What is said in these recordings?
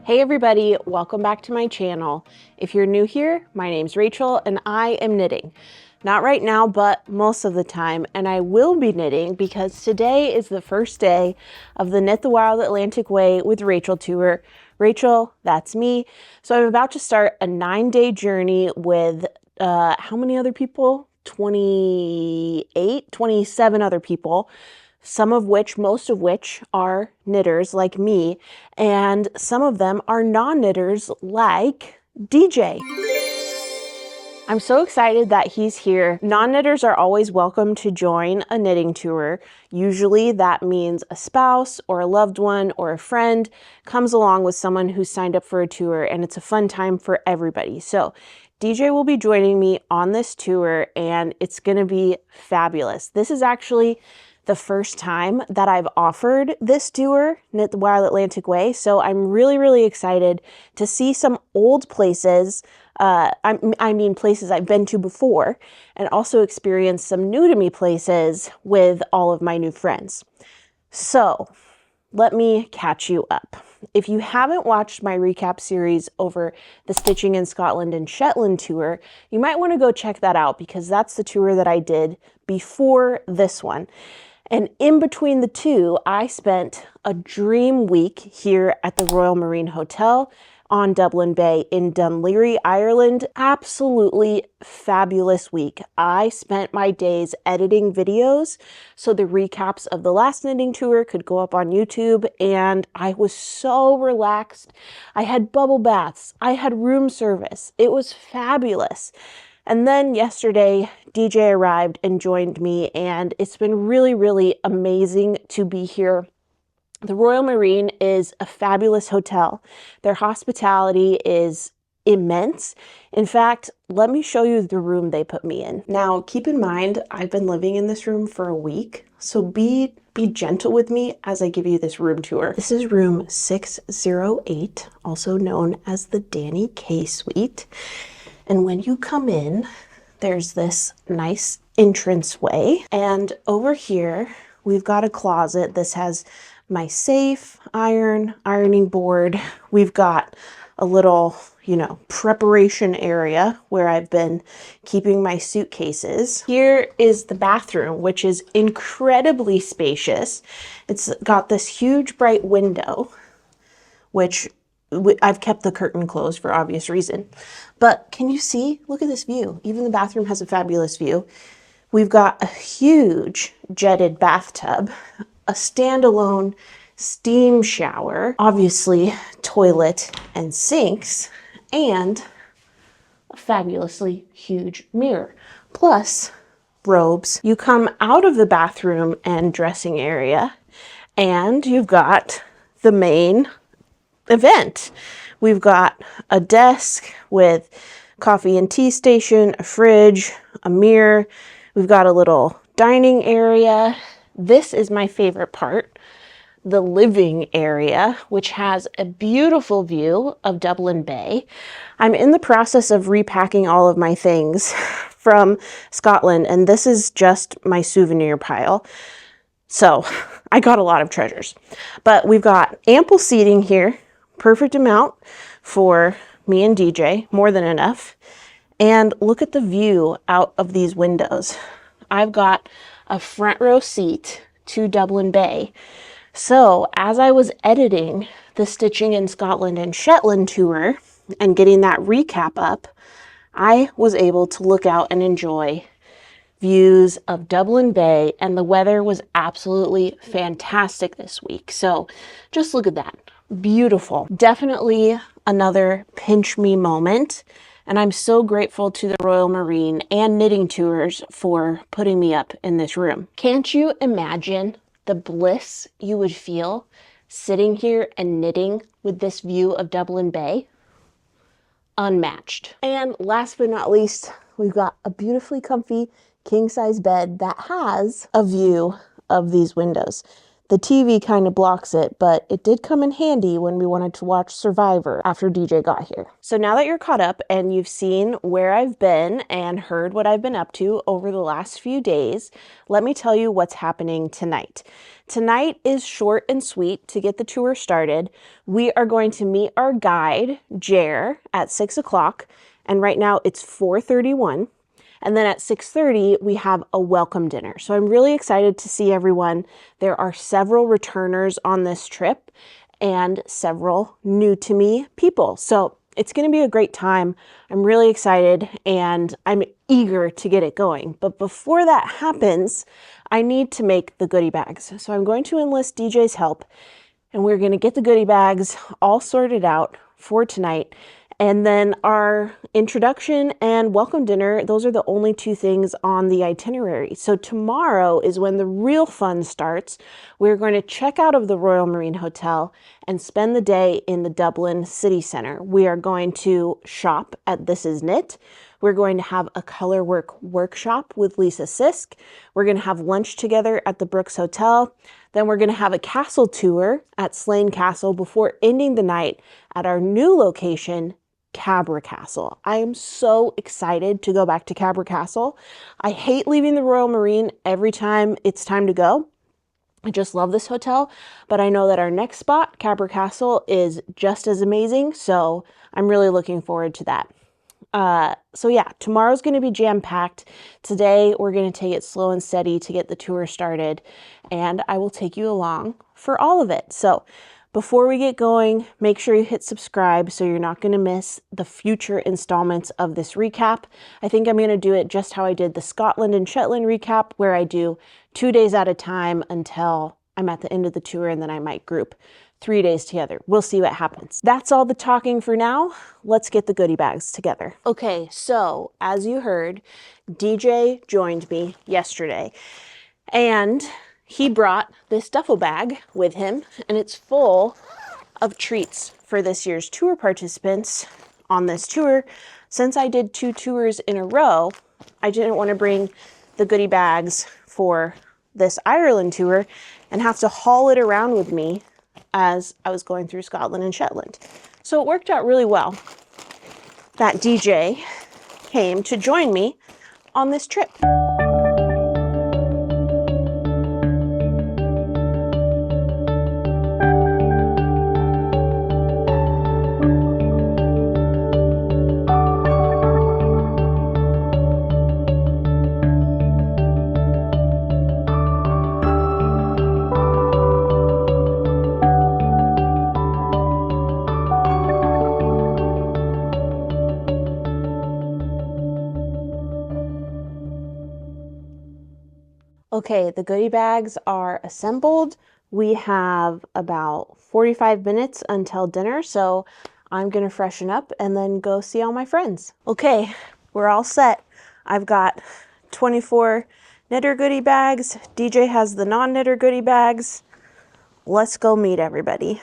Hey everybody, welcome back to my channel. If you're new here, my name's Rachel and I am knitting. Not right now, but most of the time, and I will be knitting because today is the first day of the Knit the Wild Atlantic Way with Rachel tour. Rachel, that's me. So I'm about to start a 9-day journey with how many other people? 27 other people. Most of which are knitters like me, and some of them are non-knitters like DJ. I'm so excited that he's here. Non-knitters are always welcome to join a knitting tour. Usually that means a spouse or a loved one or a friend comes along with someone who signed up for a tour, and it's a fun time for everybody. So DJ will be joining me on this tour and it's gonna be fabulous. This is actually the first time that I've offered this tour, Knit the Wild Atlantic Way. So I'm really excited to see some old places, I mean places I've been to before, and also experience some new to me places with all of my new friends. So let me catch you up. If you haven't watched my recap series over the Stitching in Scotland and Shetland tour, you might want to go check that out because that's the tour that I did before this one. And in between the two, I spent a dream week here at the Royal Marine Hotel on Dublin Bay in Dunleary, Ireland. Absolutely fabulous week. I spent my days editing videos so the recaps of the last knitting tour could go up on YouTube, and I was so relaxed. I had bubble baths. I had room service. It was fabulous. And then yesterday, DJ arrived and joined me, and it's been really amazing to be here. The Royal Marine is a fabulous hotel. Their hospitality is immense. In fact, let me show you the room they put me in. Now, keep in mind, I've been living in this room for a week, so be gentle with me as I give you this room tour. This is room 608, also known as the Danny K Suite. And when you come in, there's this nice entranceway. And over here, we've got a closet. This has my safe, ironing board. We've got a little, preparation area where I've been keeping my suitcases. Here is the bathroom, which is incredibly spacious. It's got this huge bright window, which I've kept the curtain closed for obvious reason. But can you see? Look at this view. Even the bathroom has a fabulous view. We've got a huge jetted bathtub, a standalone steam shower, obviously toilet and sinks, and a fabulously huge mirror, plus robes. You come out of the bathroom and dressing area, and you've got the main event. We've got a desk with coffee and tea station, a fridge, a mirror. We've got a little dining area. This is my favorite part, the living area, which has a beautiful view of Dublin Bay. I'm in the process of repacking all of my things from Scotland, and this is just my souvenir pile. So I got a lot of treasures, but we've got ample seating here. Perfect amount for me and DJ, more than enough. And look at the view out of these windows. I've got a front row seat to Dublin Bay. So as I was editing the Stitching in Scotland and Shetland tour and getting that recap up, I was able to look out and enjoy views of Dublin Bay, and the weather was absolutely fantastic this week. So just look at that. Beautiful. Definitely another pinch me moment, and I'm so grateful to the Royal Marine and Knitting Tours for putting me up in this room. Can't you imagine the bliss you would feel sitting here and knitting with this view of Dublin Bay? Unmatched. And last but not least, we've got a beautifully comfy king-size bed that has a view of these windows. The TV kind of blocks it, but it did come in handy when we wanted to watch Survivor after DJ got here. So now that you're caught up and you've seen where I've been and heard what I've been up to over the last few days, let me tell you what's happening tonight. Tonight is short and sweet to get the tour started. We are going to meet our guide, Jer, at 6 o'clock, and right now it's 4:31. And then at 6:30, we have a welcome dinner. So I'm really excited to see everyone. There are several returners on this trip and several new to me people. So it's going to be a great time. I'm really excited and I'm eager to get it going. But before that happens, I need to make the goodie bags. So I'm going to enlist DJ's help and we're going to get the goodie bags all sorted out for tonight. And then our introduction and welcome dinner, those are the only two things on the itinerary. So tomorrow is when the real fun starts. We're going to check out of the Royal Marine Hotel and spend the day in the Dublin City Centre. We are going to shop at This Is Knit. We're going to have a color work workshop with Lisa Sisk. We're going to have lunch together at the Brooks Hotel. Then we're going to have a castle tour at Slane Castle before ending the night at our new location, Cabra Castle. I am so excited to go back to Cabra Castle. I hate leaving the Royal Marine every time it's time to go. I just love this hotel, but I know that our next spot, Cabra Castle, is just as amazing, so I'm really looking forward to that. So yeah, tomorrow's going to be jam-packed. Today, we're going to take it slow and steady to get the tour started, and I will take you along for all of it. So before we get going, make sure you hit subscribe so you're not going to miss the future installments of this recap. I think I'm going to do it just how I did the Scotland and Shetland recap, where I do 2 days at a time until I'm at the end of the tour, and then I might group 3 days together. We'll see what happens. That's all the talking for now. Let's get the goodie bags together. Okay, so as you heard, DJ joined me yesterday, and he brought this duffel bag with him, and it's full of treats for this year's tour participants on this tour. Since I did 2 tours in a row, I didn't want to bring the goodie bags for this Ireland tour and have to haul it around with me as I was going through Scotland and Shetland. So it worked out really well that DJ came to join me on this trip. Okay, the goodie bags are assembled. We have about 45 minutes until dinner, so I'm gonna freshen up and then go see all my friends. Okay, we're all set. I've got 24 knitter goodie bags. DJ has the non-knitter goodie bags. Let's go meet everybody.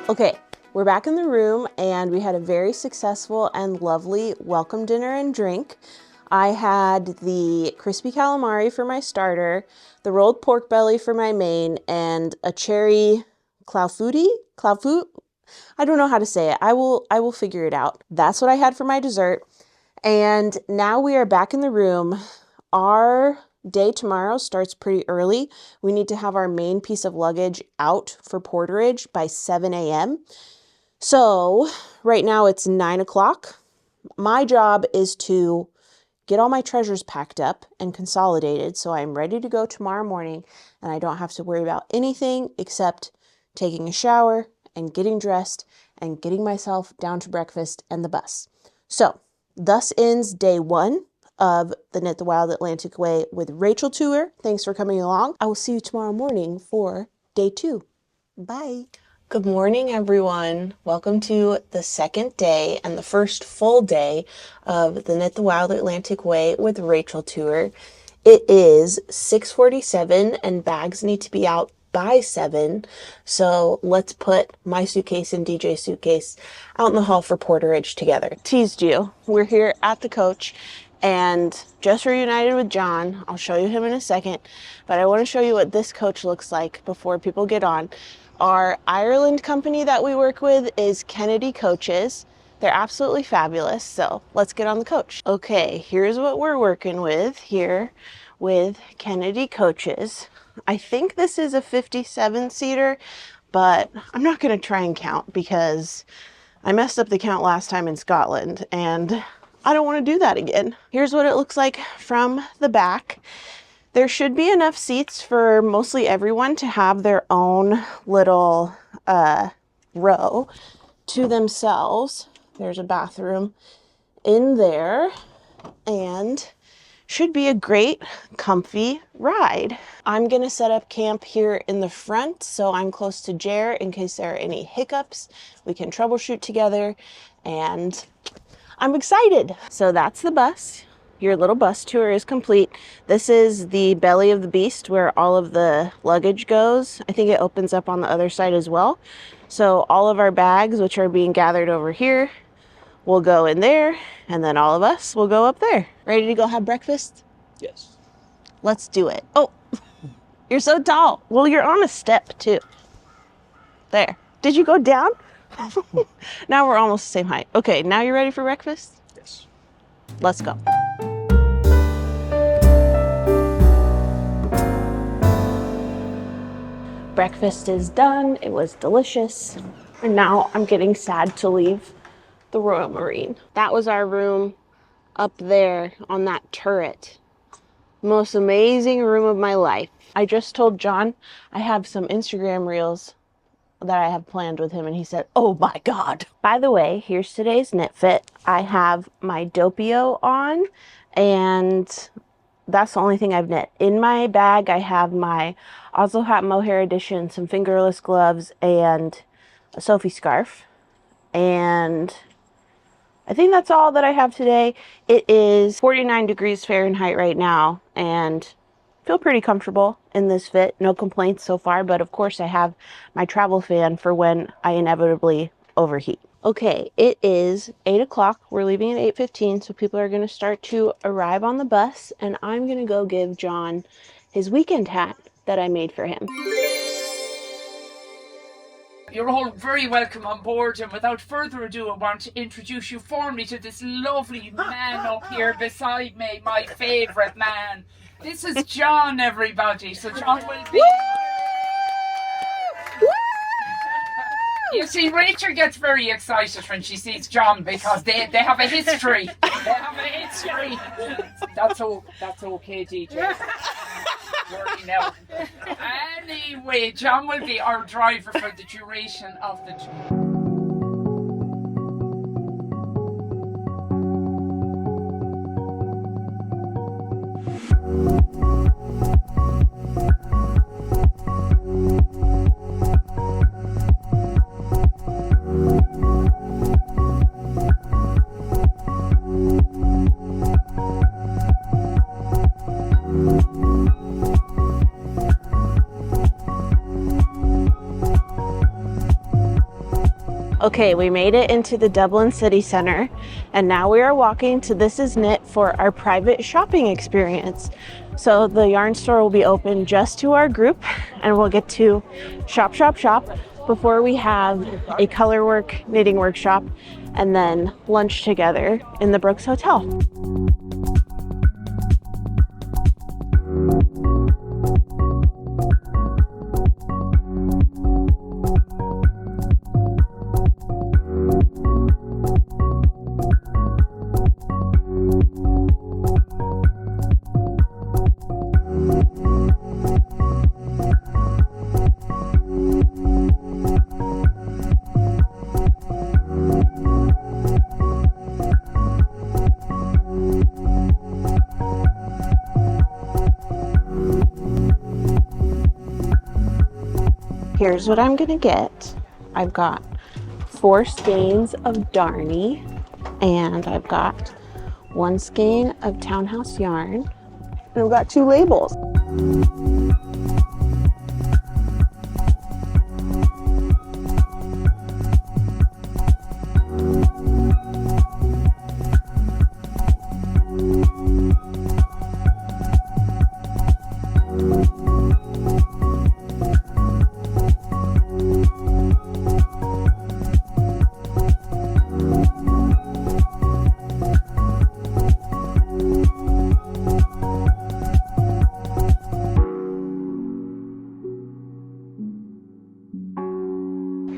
Okay, we're back in the room and we had a very successful and lovely welcome dinner and drink. I had the crispy calamari for my starter, the rolled pork belly for my main, and a cherry clafouti? I don't know how to say it. I will figure it out. That's what I had for my dessert. And now we are back in the room. Our day tomorrow starts pretty early. We need to have our main piece of luggage out for porterage by 7 a.m. So right now it's 9 o'clock. My job is to get all my treasures packed up and consolidated so I'm ready to go tomorrow morning and I don't have to worry about anything except taking a shower and getting dressed and getting myself down to breakfast and the bus. So, thus ends day 1 of the Knit the Wild Atlantic Way with Rachel tour. Thanks for coming along. I will see you tomorrow morning for day 2. Bye. Good morning, everyone. Welcome to the second day and the first full day of the Knit the Wild Atlantic Way with Rachel tour. It is 6:47 and bags need to be out by 7. So let's put my suitcase and DJ's suitcase out in the hall for porterage together. Teased you. We're here at the coach and just reunited with John. I'll show you him in a second, but I want to show you what this coach looks like before people get on. Our Ireland company that we work with is Kennedy Coaches. They're absolutely fabulous. So let's get on the coach. Okay, here's what we're working with here with Kennedy Coaches. I think this is a 57-seater, but I'm not going to try and count because I messed up the count last time in Scotland and I don't want to do that again. Here's what it looks like from the back. There should be enough seats for mostly everyone to have their own little row to themselves. There's a bathroom in there and should be a great, comfy ride. I'm gonna set up camp here in the front so I'm close to Jer in case there are any hiccups. We can troubleshoot together and I'm excited. So that's the bus. Your little bus tour is complete. This is the belly of the beast where all of the luggage goes. I think it opens up on the other side as well. So all of our bags, which are being gathered over here, will go in there, and then all of us will go up there. Ready to go have breakfast? Yes. Let's do it. Oh, you're so tall. Well, you're on a step too. There. Did you go down? Now we're almost the same height. Okay, now you're ready for breakfast? Yes. Let's go. Breakfast is done. It was delicious. And now I'm getting sad to leave the Royal Marine. That was our room up there on that turret. Most amazing room of my life. I just told John I have some Instagram reels that I have planned with him and he said, oh my God. By the way, here's today's knit fit. I have my Doppio on and that's the only thing I've knit. In my bag, I have my Oslo Hat Mohair edition, some fingerless gloves and a Sophie scarf. And I think that's all that I have today. It is 49 degrees Fahrenheit right now and I feel pretty comfortable in this fit. No complaints so far, but of course I have my travel fan for when I inevitably overheat. Okay, it is 8 o'clock. We're leaving at 8:15, so people are gonna start to arrive on the bus and I'm gonna go give John his weekend hat that I made for him. You're all very welcome on board, and without further ado, I want to introduce you formally to this lovely man up here beside me, my favourite man. This is John, everybody. So John will be... You see, Rachel gets very excited when she sees John because they have a history. They have a history. That's okay, DJ. Worry now. Anyway, John will be our driver for the duration of the tour. Okay, we made it into the Dublin city center and now we are walking to This Is Knit for our private shopping experience. So the yarn store will be open just to our group and we'll get to shop before we have a colorwork knitting workshop and then lunch together in the Brooks Hotel. here's what I'm gonna get. I've got 4 skeins of Darnie, and I've got 1 skein of Townhouse yarn, and I've got 2 labels.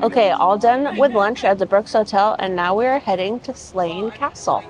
Okay, all done with lunch at the Brooks Hotel, and now we are heading to Slane Castle.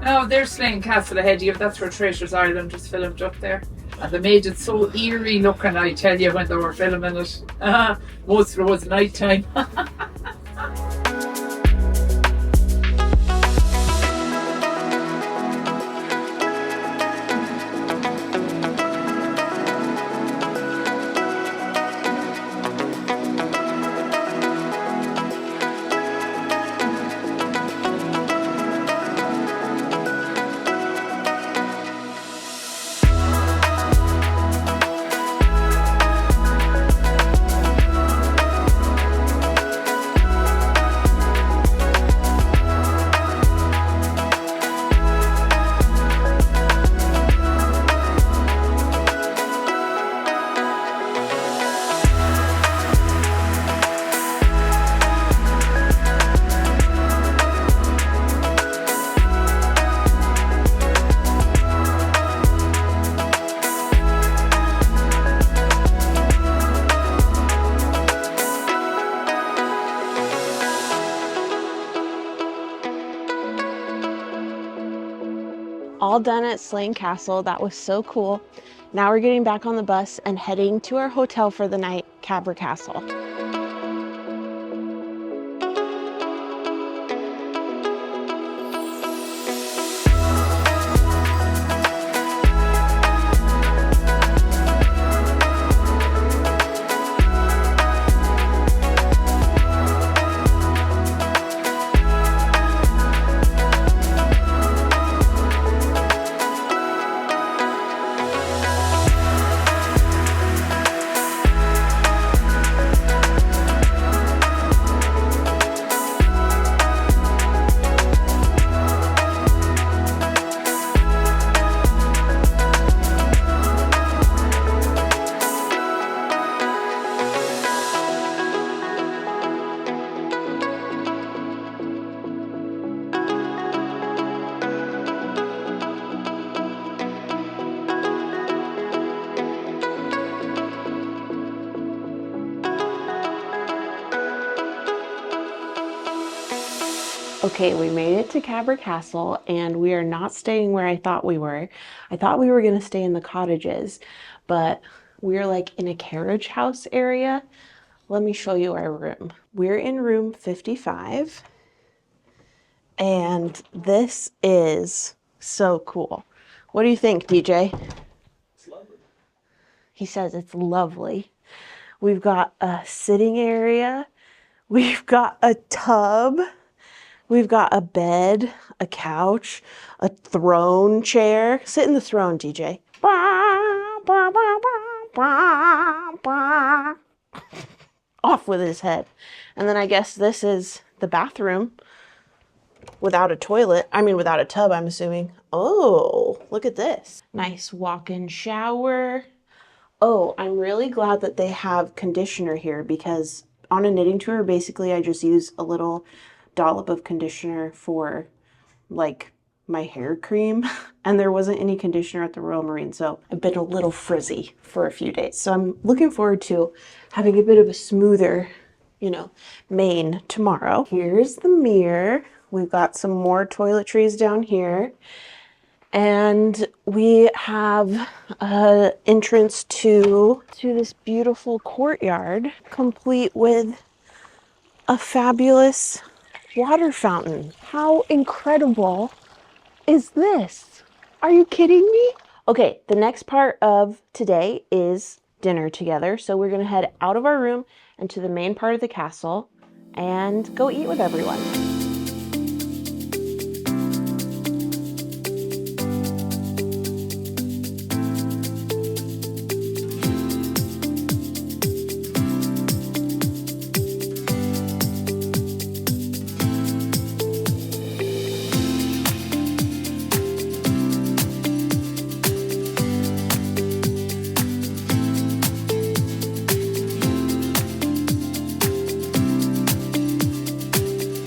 Oh, there's Slane Castle ahead of you. That's where Traitors Island was filmed up there. And they made it so eerie looking, I tell you, when they were filming it. Most of it was night time. All done at Slane Castle. That was so cool. Now we're getting back on the bus and heading to our hotel for the night, Cabra Castle. Okay, we made it to Cabra Castle, and we are not staying where I thought we were. I thought we were going to stay in the cottages, but we're like in a carriage house area. Let me show you our room. We're in room 55, and this is so cool. What do you think, DJ? It's lovely. He says it's lovely. We've got a sitting area. We've got a tub. We've got a bed, a couch, a throne chair. Sit in the throne, DJ. Off with his head. And then I guess this is the bathroom without a toilet. I mean, without a tub, I'm assuming. Oh, look at this. Nice walk-in shower. Oh, I'm really glad that they have conditioner here, because on a knitting tour, basically I just use a little dollop of conditioner for like my hair cream, and there wasn't any conditioner at the Royal Marine, so I've been a little frizzy for a few days. So I'm looking forward to having a bit of a smoother, mane tomorrow. Here's the mirror. We've got some more toiletries down here. And we have an entrance to this beautiful courtyard, complete with a fabulous water fountain. How incredible is this? Are you kidding me? Okay, the next part of today is dinner together. So we're gonna head out of our room and to the main part of the castle and go eat with everyone.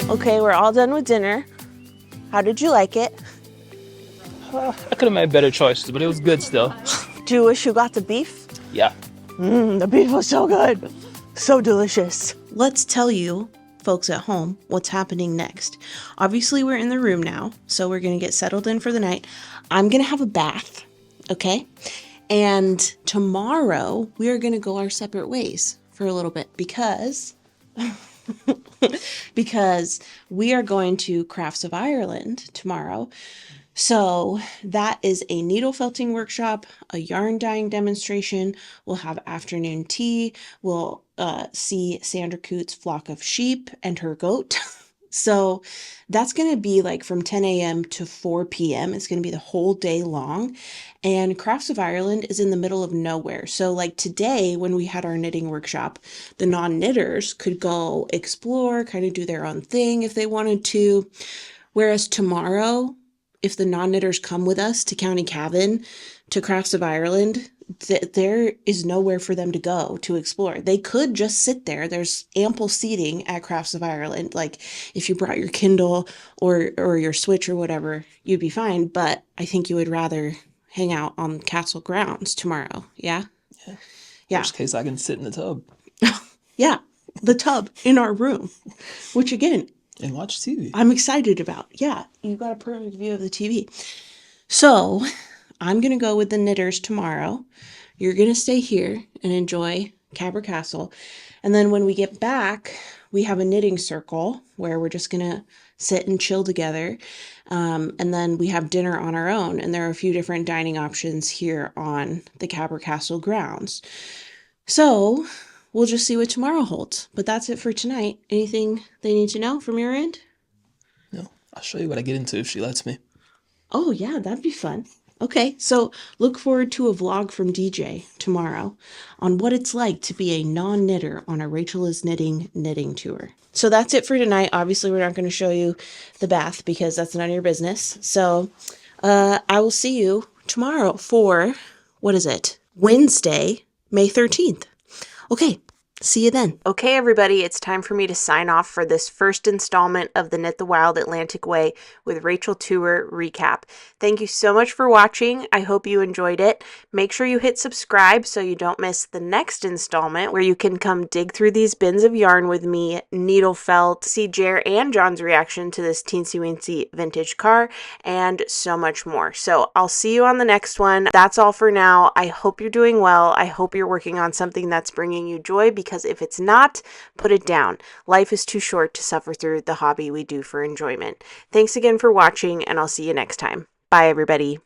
Okay, we're all done with dinner. How did you like it? I could have made better choices, but it was good still. Do you wish you got the beef? Yeah. The beef was so good. So delicious. Let's tell you, folks at home, what's happening next. Obviously, we're in the room now, so we're going to get settled in for the night. I'm going to have a bath, okay? And tomorrow, we are going to go our separate ways for a little bit because... because we are going to Crafts of Ireland tomorrow. So that is a needle felting workshop, a yarn dyeing demonstration. We'll have afternoon tea. We'll see Sandra Coote's flock of sheep and her goat. So that's going to be like from 10 a.m. to 4 p.m. It's going to be the whole day long. And Crafts of Ireland is in the middle of nowhere. So like today, when we had our knitting workshop, the non-knitters could go explore, kind of do their own thing if they wanted to. Whereas tomorrow, if the non-knitters come with us to County Cavan, to Crafts of Ireland, there is nowhere for them to go to explore. They could just sit there. There's ample seating at Crafts of Ireland. Like if you brought your Kindle or your Switch or whatever, you'd be fine. But I think you would rather hang out on castle grounds tomorrow. Yeah? Yeah. Worst case, I can sit in the tub. Yeah. The tub in our room, which again, and watch TV. I'm excited about. Yeah. You got a perfect view of the TV. So I'm going to go with the knitters tomorrow. You're going to stay here and enjoy Cabra Castle. And then when we get back, we have a knitting circle where we're just going to sit and chill together. And then we have dinner on our own. And there are a few different dining options here on the Cabra Castle grounds. So we'll just see what tomorrow holds. But that's it for tonight. Anything they need to know from your end? No, I'll show you what I get into if she lets me. Oh, yeah, that'd be fun. Okay, so look forward to a vlog from DJ tomorrow on what it's like to be a non-knitter on a Rachel is knitting tour. So that's it for tonight. Obviously, we're not going to show you the bath because that's none of your business. So I will see you tomorrow for, what is it? Wednesday, May 13th. Okay. See you then. Okay, everybody, it's time for me to sign off for this first installment of the Knit the Wild Atlantic Way with Rachel Tour recap. Thank you so much for watching. I hope you enjoyed it. Make sure you hit subscribe so you don't miss the next installment where you can come dig through these bins of yarn with me, needle felt, see Jer and John's reaction to this teensy weensy vintage car, and so much more. So I'll see you on the next one. That's all for now. I hope you're doing well. I hope you're working on something that's bringing you joy, because if it's not, put it down. Life is too short to suffer through the hobby we do for enjoyment. Thanks again for watching, and I'll see you next time. Bye, everybody.